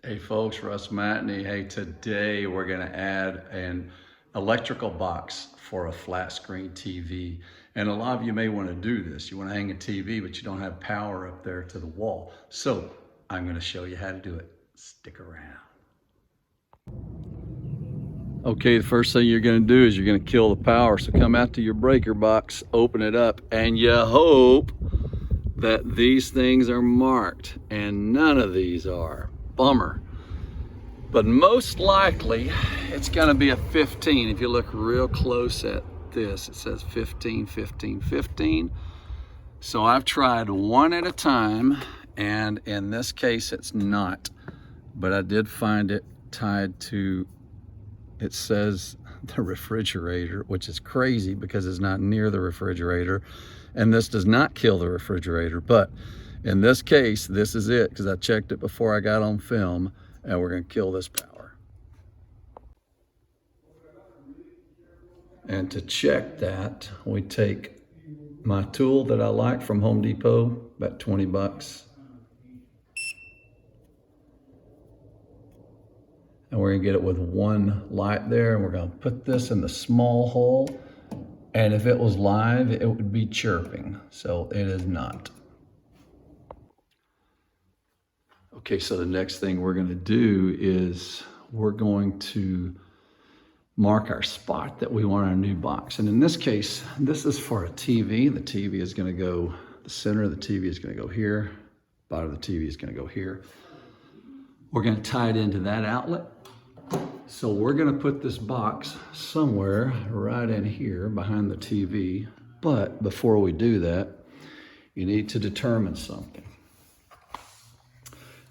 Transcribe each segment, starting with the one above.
Hey folks, Russ Matney. Hey, today we're gonna add an electrical box for a flat screen TV. And a lot of you may wanna do this. You wanna hang a TV, but you don't have power up there to the wall. So I'm gonna show you how to do it. Stick around. Okay, the first thing you're gonna do is you're gonna kill the power. So come out to your breaker box, open it up, and you hope that these things are marked, and none of these are. Bummer. But most likely it's gonna be a 15. If you look real close at this, it says 15, 15, 15. So I've tried one at a time, and in this case it's not. But I did find it tied to, it says the refrigerator, which is crazy because it's not near the refrigerator. And this does not kill the refrigerator. But in this case, this is it, because I checked it before I got on film, and we're gonna kill this power. And to check that, we take my tool that I like from Home Depot, about 20 bucks. And we're gonna get it with one light there, and we're gonna put this in the small hole. And if it was live, it would be chirping. So it is not. Okay, so the next thing we're gonna do is we're going to mark our spot that we want our new box. And in this case, this is for a TV. The TV is gonna go, the center of the TV is gonna go here, bottom of the TV is gonna go here. We're gonna tie it into that outlet. So we're gonna put this box somewhere right in here behind the TV. But before we do that, you need to determine something.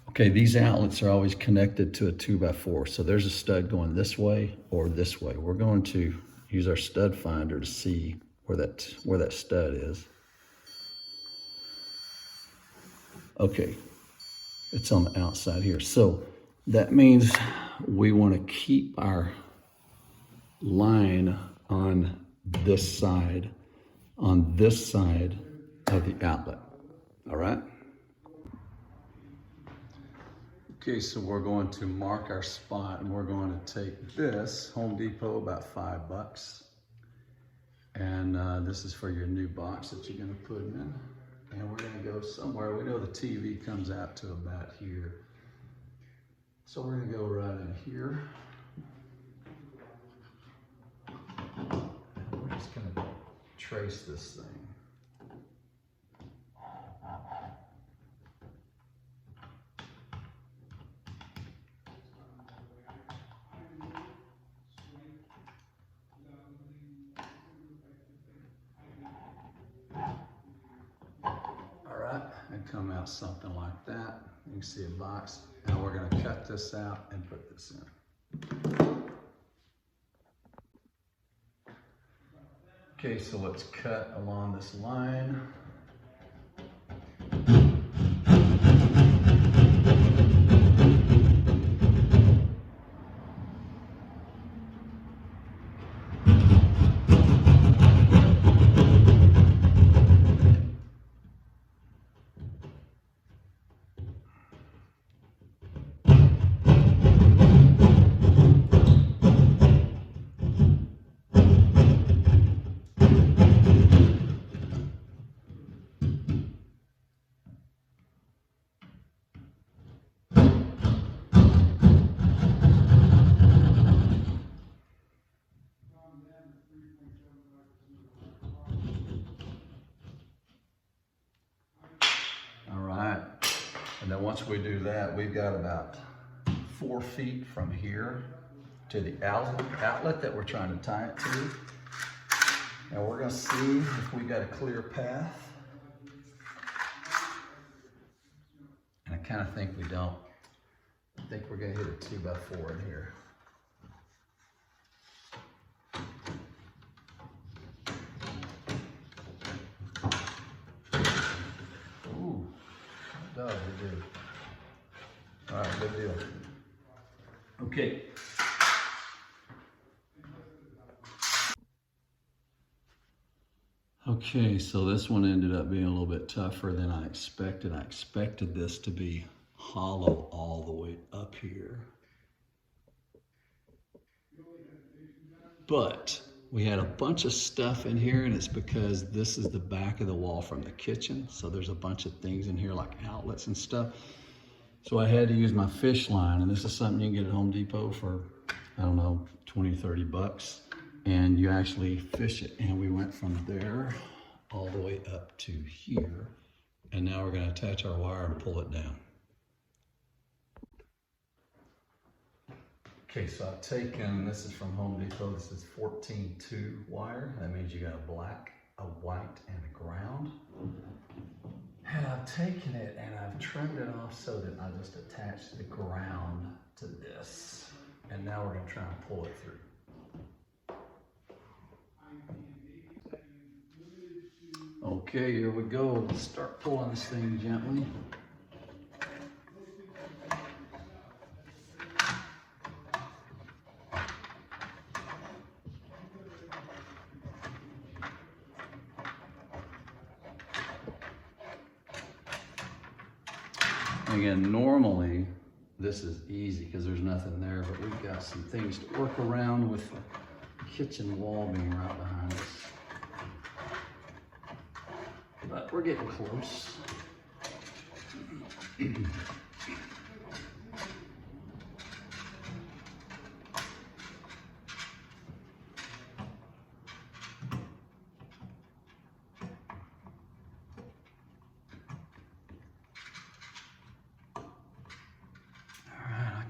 Okay, these outlets are always connected to a 2x4. So there's a stud going this way or this way. We're going to use our stud finder to see where that stud is. Okay, it's on the outside here. So that means we want to keep our line on this side of the outlet, all right? Okay, so we're going to mark our spot, and we're going to take this, Home Depot, about 5 bucks. And this is for your new box that you're gonna put in. And we're gonna go somewhere. We know the TV comes out to about here. So we're gonna go right in here. We're just gonna trace this thing. And come out something like that. You can see a box. Now we're going to cut this out and put this in. Okay, so let's cut along this line. And then once we do that, we've got about 4 feet from here to the outlet that we're trying to tie it to. And we're gonna see if we got a clear path. And I kind of think we don't. I think we're gonna hit a 2x4 in here. Ooh, it does, we do. All right, good deal. Okay. Okay, so this one ended up being a little bit tougher than I expected. I expected this to be hollow all the way up here. But we had a bunch of stuff in here, and it's because this is the back of the wall from the kitchen. So there's a bunch of things in here like outlets and stuff. So I had to use my fish line, and this is something you can get at Home Depot for, I don't know, 20, 30 bucks. And you actually fish it. And we went from there all the way up to here. And now we're gonna attach our wire and pull it down. Okay, so I've taken, this is from Home Depot, this is 14-2 wire. That means you got a black, a white, and a ground. And I've taken it and I've trimmed it off so that I just attach the ground to this. And now we're gonna try and pull it through. Okay, here we go. Let's start pulling this thing gently. Again, normally this is easy because there's nothing there, but we've got some things to work around with the kitchen wall being right behind us. But we're getting close.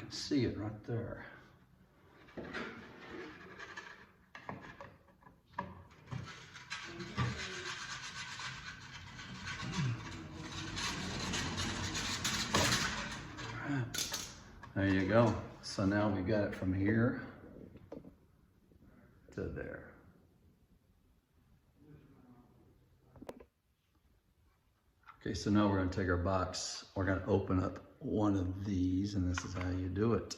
See it right there. There you go. So now we got it from here to there. Okay, so now we're going to take our box. We're going to open up one of these, and this is how you do it.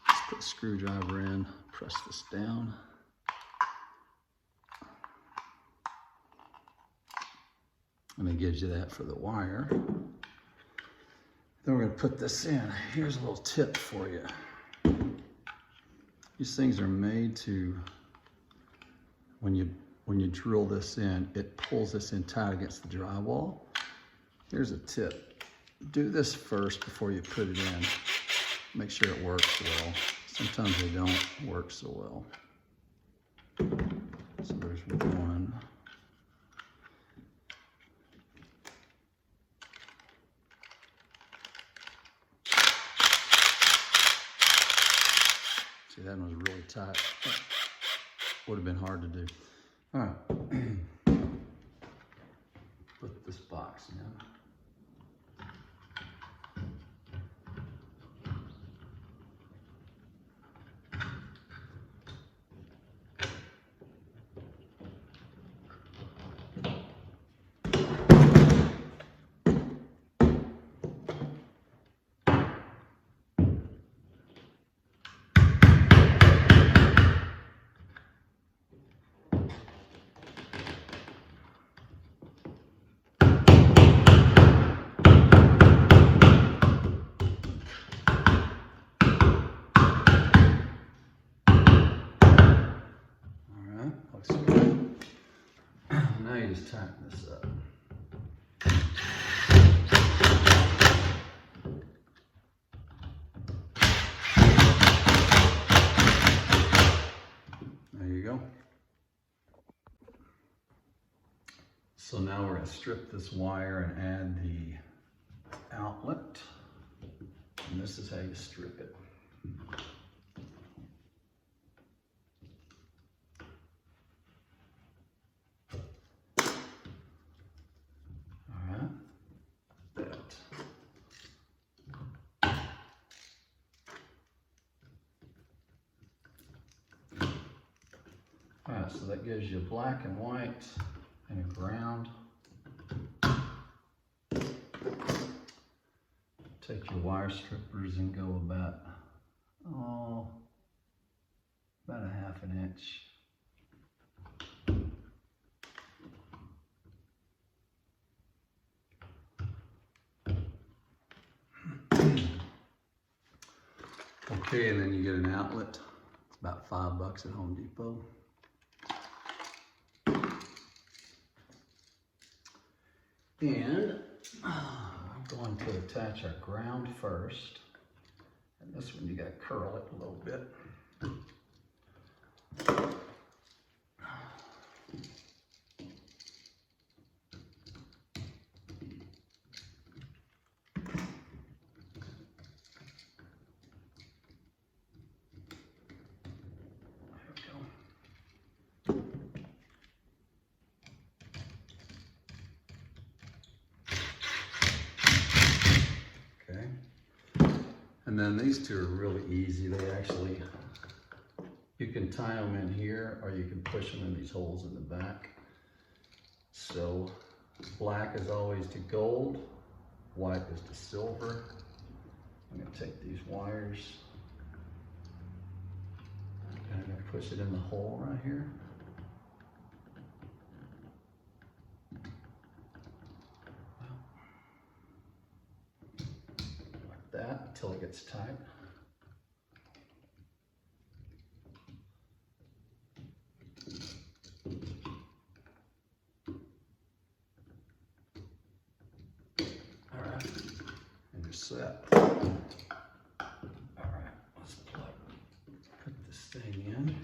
Just put a screwdriver in, press this down. And it gives you that for the wire. Then we're going to put this in. Here's a little tip for you. These things are made to, when you drill this in, it pulls this in tight against the drywall. Here's a tip. Do this first before you put it in. Make sure it works well. Sometimes they don't work so well. So there's one. See, that one was really tight. Would have been hard to do. All right. Put this box in. Now you just tighten this up. There you go. So now we're going to strip this wire and add the outlet. And this is how you strip it. Alright, so that gives you black and white and a ground. Take your wire strippers and go about a half an inch. Okay, and then you get an outlet. It's about $5 at Home Depot. And I'm going to attach our ground first. And this one you gotta curl it a little bit. And then these two are really easy. They actually, you can tie them in here or you can push them in these holes in the back. So black is always to gold, white is to silver. I'm gonna take these wires and I'm gonna push it in the hole right here. That until it gets tight. All right, and you're set. All right, let's put this thing in.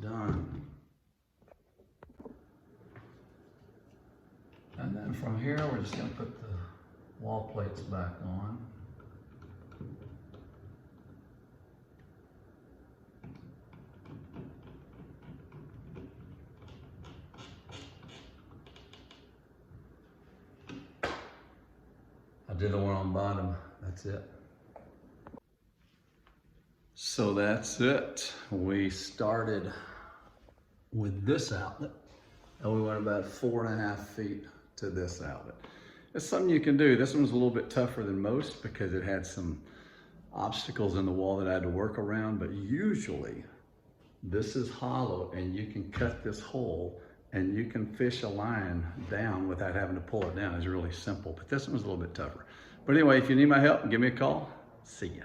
Done. And then from here, we're just going to put the wall plates back on. I did the one on bottom. That's it. So that's it. We started with this outlet and we went about 4.5 feet to this outlet. It's something you can do. This one's a little bit tougher than most because it had some obstacles in the wall that I had to work around, but usually this is hollow and you can cut this hole and you can fish a line down without having to pull it down. It's really simple, but this one was a little bit tougher. But anyway, if you need my help, give me a call. See ya.